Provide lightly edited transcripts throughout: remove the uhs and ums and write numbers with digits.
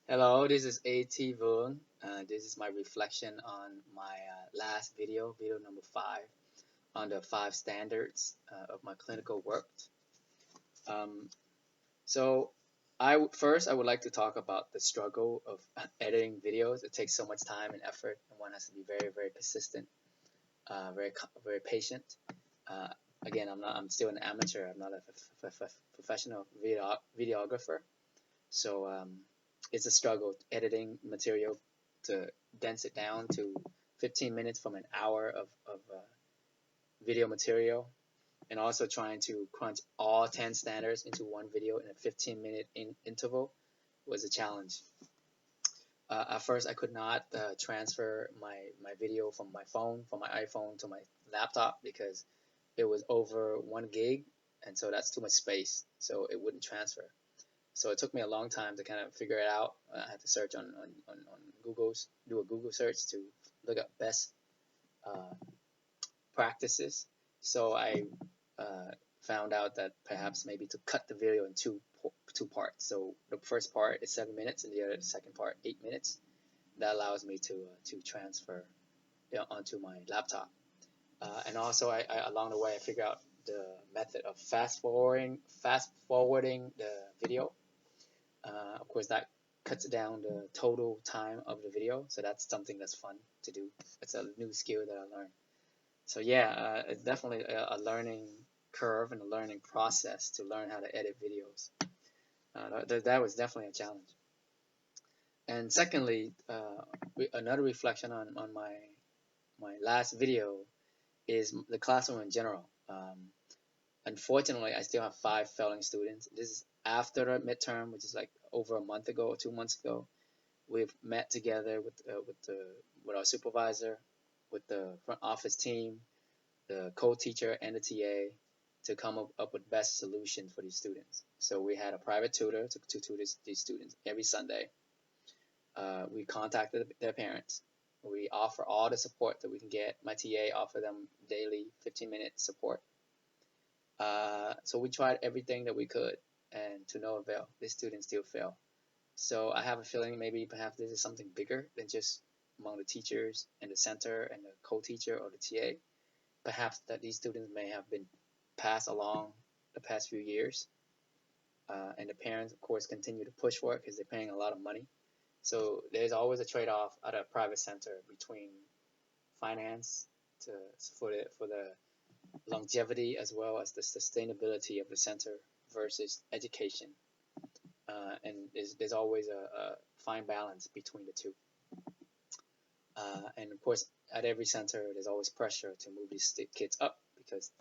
Hello, this is A.T. Voon. This is my reflection on my last video number 5, on the 5 standards of my clinical work. Um, so, first I would like to talk about the struggle of editing videos. It takes so much time and effort, and one has to be very, very persistent, very patient. Uh, Again, I'm still an amateur. I'm not a professional videographer. So it's a struggle editing material to dense it down to 15 minutes from an hour of video material, and also trying to crunch all 10 standards into one video in a 15-minute interval was a challenge. At first, I could not transfer my video from my iPhone to my laptop because it was over 1 gig, and so that's too much space, so it wouldn't transfer. So it took me a long time to kind of figure it out. I had to search on Google's, do a Google search to look up best uh, practices. So I uh, found out that perhaps maybe to cut the video in two parts. So the first part is 7 minutes, and the second part 8 minutes. That allows me to transfer onto my laptop. And also, I along the way I figured out the method of fast forwarding the video. Of course, that cuts down the total time of the video, so that's something that's fun to do. It's a new skill that I learned. So yeah, it's definitely a learning curve and a learning process to learn how to edit videos. That was definitely a challenge. And secondly, another reflection on my last video is the classroom in general. Unfortunately, I still have 5 failing students. This is after the midterm, which is like over a month ago or 2 months ago. We've met together with our supervisor, with the front office team, the co-teacher, and the TA to come up with best solutions for these students. So we had a private tutor to tutor these students every Sunday. We contacted their parents. We offer all the support that we can get. My TA offered them daily 15-minute support. So we tried everything that we could, and to no avail. These students still fail. So I have a feeling maybe perhaps this is something bigger than just among the teachers and the center and the co-teacher or the TA. Perhaps that these students may have been passed along the past few years, and the parents, of course, continue to push for it because they're paying a lot of money. So there's always a trade-off at a private center between finance to for the longevity as well as the sustainability of the center versus education. And there's always a fine balance between the two. And of course, at every center, there's always pressure to move these kids up because,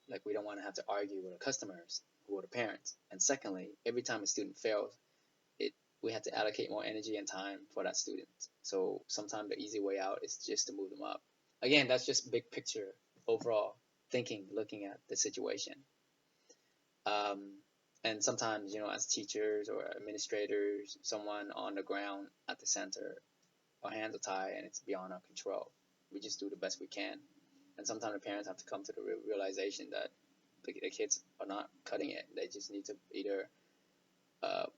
like we don't want to have to argue with the customers or the parents. And secondly, every time a student fails, it we have to allocate more energy and time for that student. So sometimes the easy way out is just to move them up. Again, that's just big picture overall thinking, looking at the situation. Um, and sometimes, as teachers or administrators, someone on the ground at the center, our hands are tied and it's beyond our control. We just do the best we can. And sometimes the parents have to come to the realization that the kids are not cutting it. They just need to either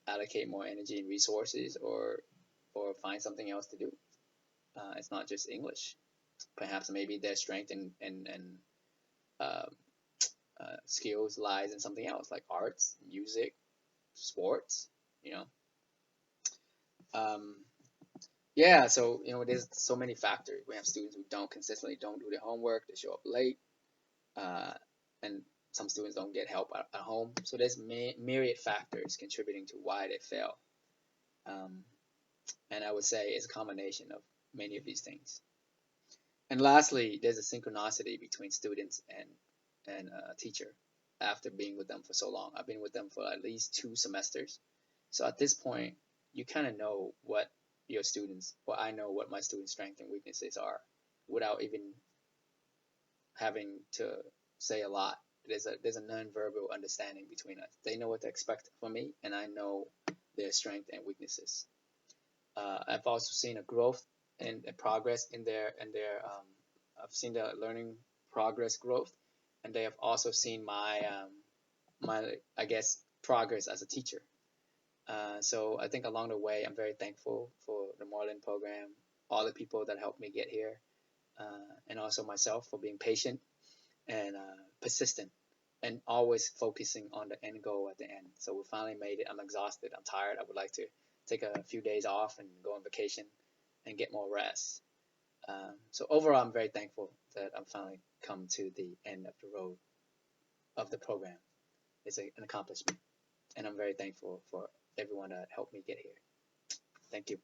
allocate more energy and resources or find something else to do. It's not just English. Perhaps maybe their strength and uh, skills lies in something else like arts, music, sports. You know. Um, yeah. So there's so many factors. We have students who don't do their homework. They show up late, uh, and some students don't get help at home. So there's myriad factors contributing to why they fail. Um, and I would say it's a combination of many of these things. And lastly, there's a synchronicity between students and teacher after being with them for so long. I've been with them for at least 2 semesters. So at this point, you kind of know what your students, well, I know what my students' strengths and weaknesses are without even having to say a lot. There's a nonverbal understanding between us. They know what to expect from me, and I know their strengths and weaknesses. I've also seen a growth and a progress in their. I've seen the learning progress growth, and they have also seen my I guess progress as a teacher. So I think along the way, I'm very thankful for the Marlin program, all the people that helped me get here, and also myself for being patient and persistent and always focusing on the end goal at the end. So we finally made it. I'm exhausted. I'm tired. I would like to take a few days off and go on vacation and get more rest. So overall, I'm very thankful that I'm finally come to the end of the road of the program. It's an accomplishment, and I'm very thankful for everyone that helped me get here. Thank you.